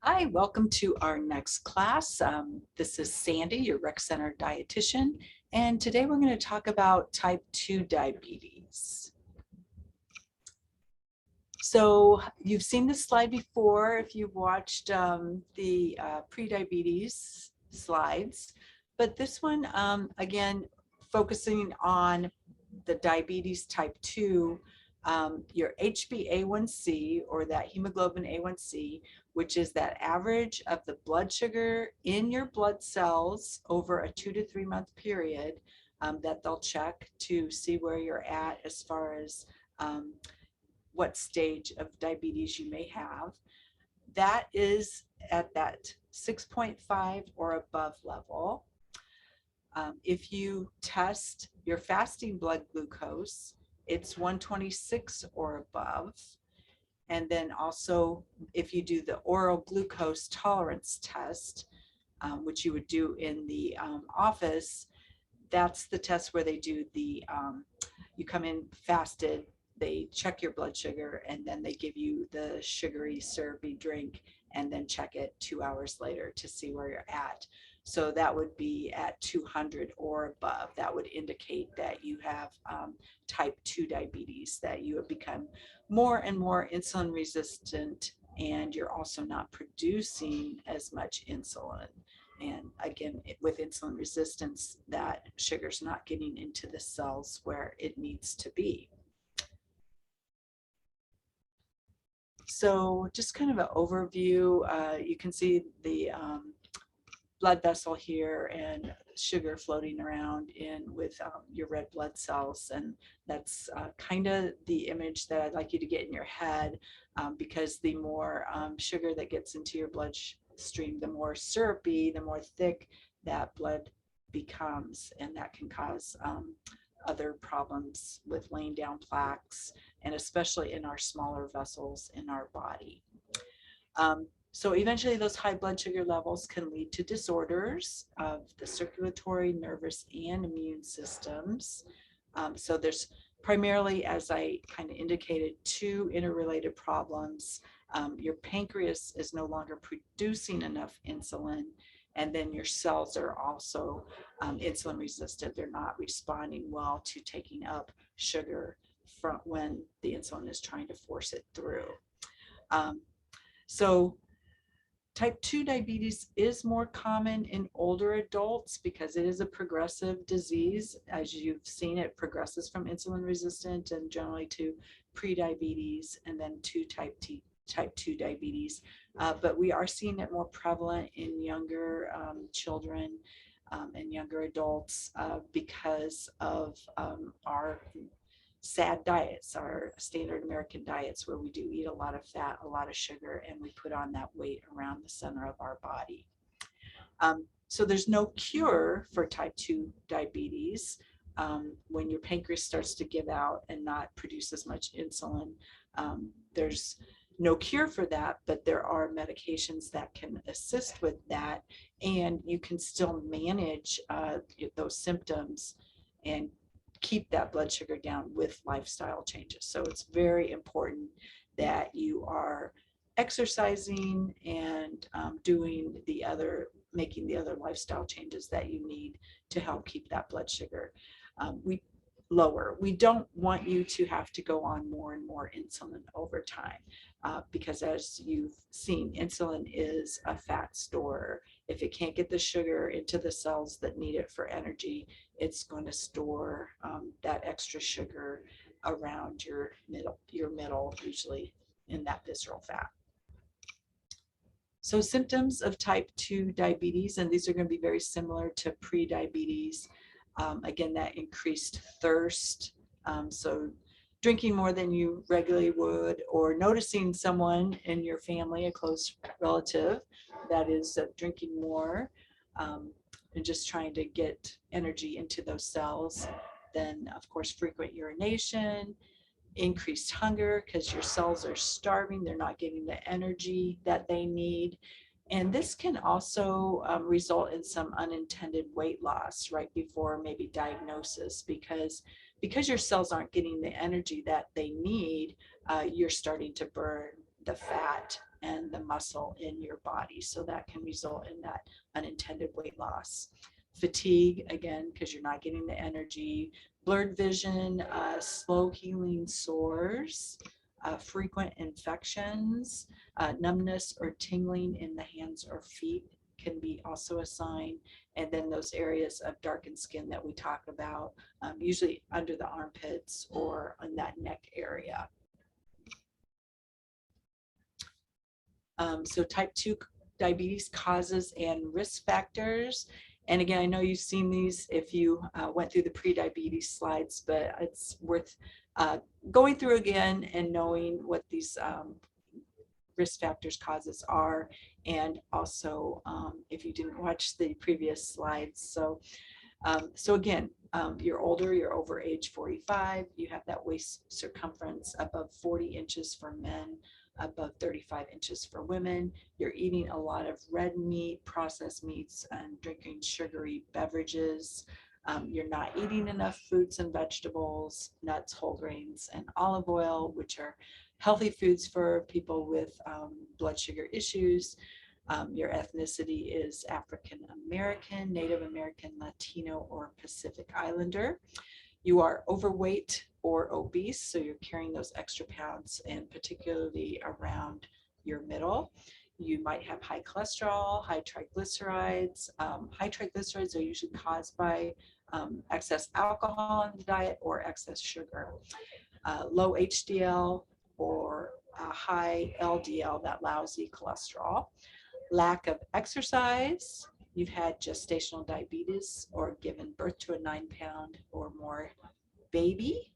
Hi, welcome to our next class. This is Sandy, your rec center dietitian, and today we're going to talk about type 2 diabetes. So you've seen this slide before if you've watched the pre-diabetes slides, but this one, again, focusing on the diabetes type 2, your HbA1c, or that hemoglobin A1c, which is that average of the blood sugar in your blood cells over a 2 to 3 month period, that they'll check to see where you're at as far as what stage of diabetes you may have. That is at that 6.5 or above level. If you test your fasting blood glucose, it's 126 or above. And then also, if you do the oral glucose tolerance test, which you would do in the office, that's the test where they do the, you come in fasted, they check your blood sugar, and then they give you the sugary syrupy drink and then check it 2 hours later to see where you're at. So that would be at 200 or above. That would indicate that you have type 2 diabetes, that you have become more and more insulin resistant, and you're also not producing as much insulin. And again, with insulin resistance, that sugar's not getting into the cells where it needs to be. So just kind of an overview, you can see the blood vessel here and sugar floating around in with your red blood cells. And that's kind of the image that I'd like you to get in your head, because the more sugar that gets into your bloodstream, the more syrupy, the more thick that blood becomes, and that can cause other problems with laying down plaques, and especially in our smaller vessels in our body. So eventually those high blood sugar levels can lead to disorders of the circulatory, nervous, and immune systems. So there's primarily, as I kind of indicated, two interrelated problems. Your pancreas is no longer producing enough insulin, and then your cells are also insulin resistant. They're not responding well to taking up sugar from when the insulin is trying to force it through. So type 2 diabetes is more common in older adults because it is a progressive disease. As you've seen, it progresses from insulin resistant and generally to prediabetes and then to type 2 diabetes. But we are seeing it more prevalent in younger children and younger adults because of our sad diets, our standard American diets, where we do eat a lot of fat, a lot of sugar, and we put on that weight around the center of our body. So there's no cure for type 2 diabetes. When your pancreas starts to give out and not produce as much insulin, there's no cure for that, but there are medications that can assist with that, and you can still manage those symptoms and keep that blood sugar down with lifestyle changes. So it's very important that you are exercising and making the other lifestyle changes that you need to help keep that blood sugar lower. We don't want you to have to go on more and more insulin over time, because as you've seen, insulin is a fat storer. If it can't get the sugar into the cells that need it for energy, it's going to store that extra sugar around your middle, usually in that visceral fat. So symptoms of type 2 diabetes, and these are going to be very similar to pre-diabetes. Again, that increased thirst. So drinking more than you regularly would, or noticing someone in your family, a close relative, that is drinking more, and just trying to get energy into those cells. Then, of course, frequent urination, increased hunger because your cells are starving. They're not getting the energy that they need. And this can also result in some unintended weight loss right before maybe diagnosis, because your cells aren't getting the energy that they need, you're starting to burn the fat and the muscle in your body. So that can result in that unintended weight loss. Fatigue, again, because you're not getting the energy. Blurred vision, slow healing sores, frequent infections, numbness or tingling in the hands or feet can be also a sign. And then those areas of darkened skin that we talk about, usually under the armpits or in that neck area. So type 2 diabetes causes and risk factors. And again, I know you've seen these if you went through the pre-diabetes slides, but it's worth going through again and knowing what these risk factors causes are, and also if you didn't watch the previous slides. So again, you're older, you're over age 45, you have that waist circumference above 40 inches for men, above 35 inches for women. You're eating a lot of red meat, processed meats, and drinking sugary beverages. You're not eating enough fruits and vegetables, nuts, whole grains, and olive oil, which are healthy foods for people with blood sugar issues. Your ethnicity is African American, Native American, Latino, or Pacific Islander. You are overweight or obese, so you're carrying those extra pounds, and particularly around your middle. You might have high cholesterol, high triglycerides. High triglycerides are usually caused by excess alcohol in the diet or excess sugar. Low HDL or high LDL, that lousy cholesterol. Lack of exercise. You've had gestational diabetes or given birth to a 9-pound or more baby.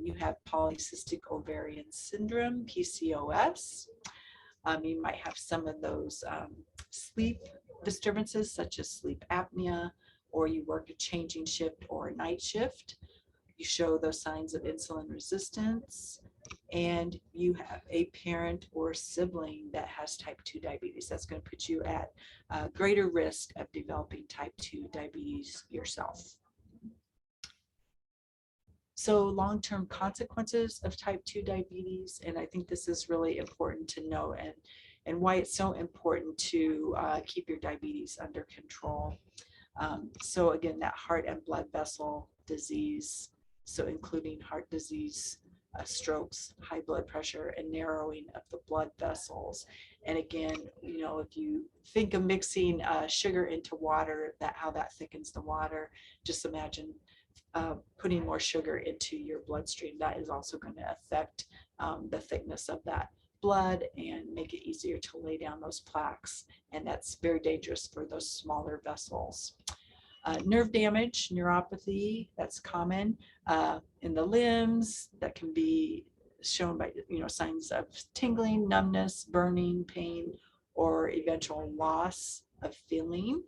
You have polycystic ovarian syndrome, PCOS. You might have some of those sleep disturbances such as sleep apnea, or you work a changing shift or a night shift. You show those signs of insulin resistance, and you have a parent or sibling that has type 2 diabetes. That's going to put you at greater risk of developing type 2 diabetes yourself. So long-term consequences of type 2 diabetes, and I think this is really important to know, and why it's so important to keep your diabetes under control. So again, that heart and blood vessel disease, so including heart disease, strokes, high blood pressure, and narrowing of the blood vessels. And again, you know, if you think of mixing sugar into water, how that thickens the water, just imagine putting more sugar into your bloodstream. That is also going to affect the thickness of that blood and make it easier to lay down those plaques. And that's very dangerous for those smaller vessels. Nerve damage, neuropathy, that's common in the limbs. That can be shown by, you know, signs of tingling, numbness, burning, pain, or eventual loss of feeling.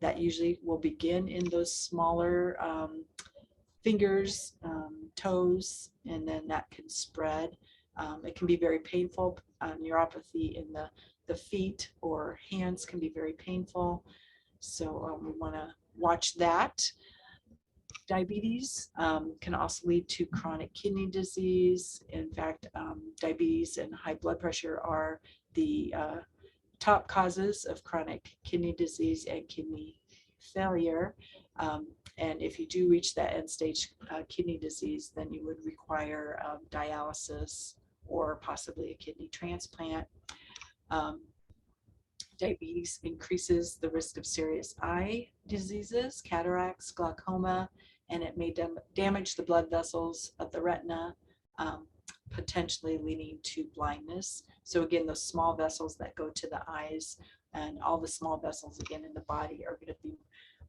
That usually will begin in those smaller fingers, toes, and then that can spread. It can be very painful. Neuropathy in the feet or hands can be very painful. So we want to watch that. Diabetes can also lead to chronic kidney disease. In fact, diabetes and high blood pressure are the top causes of chronic kidney disease and kidney failure. And if you do reach that end stage kidney disease, then you would require dialysis or possibly a kidney transplant. Diabetes increases the risk of serious eye diseases, cataracts, glaucoma, and it may damage the blood vessels of the retina, potentially leading to blindness. So again, those small vessels that go to the eyes and all the small vessels again in the body are going to be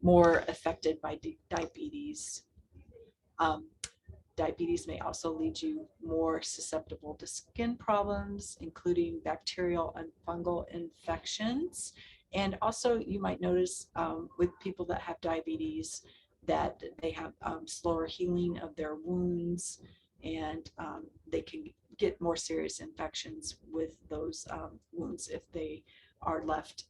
more affected by diabetes. Diabetes may also lead you more susceptible to skin problems, including bacterial and fungal infections. And also you might notice with people that have diabetes that they have slower healing of their wounds, and they can get more serious infections with those wounds if they are left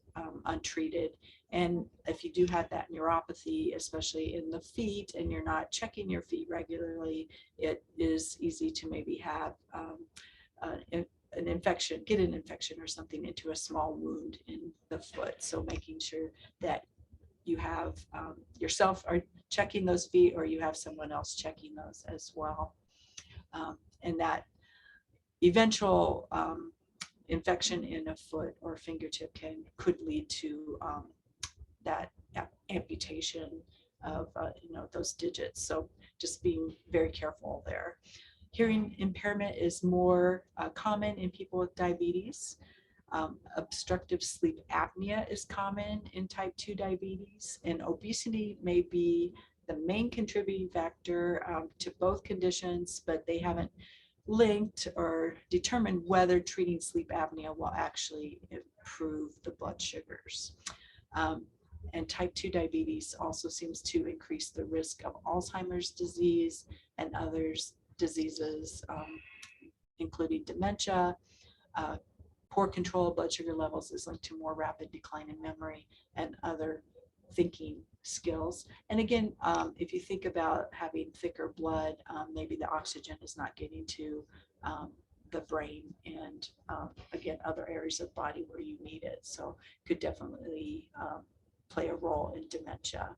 untreated. And if you do have that neuropathy, especially in the feet, and you're not checking your feet regularly, it is easy to maybe have an infection, get an infection or something into a small wound in the foot. So making sure that you have yourself are checking those feet, or you have someone else checking those as well. And that eventual infection in a foot or fingertip could lead to that amputation of those digits. So just being very careful there. Hearing impairment is more common in people with diabetes. Obstructive sleep apnea is common in type 2 diabetes, and obesity may be the main contributing factor to both conditions, but they haven't linked or determined whether treating sleep apnea will actually improve the blood sugars. And type 2 diabetes also seems to increase the risk of Alzheimer's disease and other diseases, including dementia. Poor control of blood sugar levels is linked to more rapid decline in memory and other thinking skills. And again, if you think about having thicker blood, maybe the oxygen is not getting to the brain and again, other areas of the body where you need it. So could definitely play a role in dementia.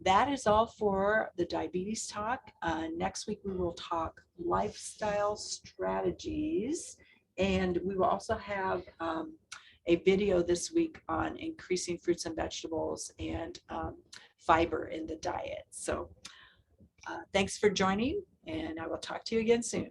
That is all for the diabetes talk. Next week, we will talk lifestyle strategies, and we will also have a video this week on increasing fruits and vegetables and fiber in the diet. So thanks for joining, and I will talk to you again soon.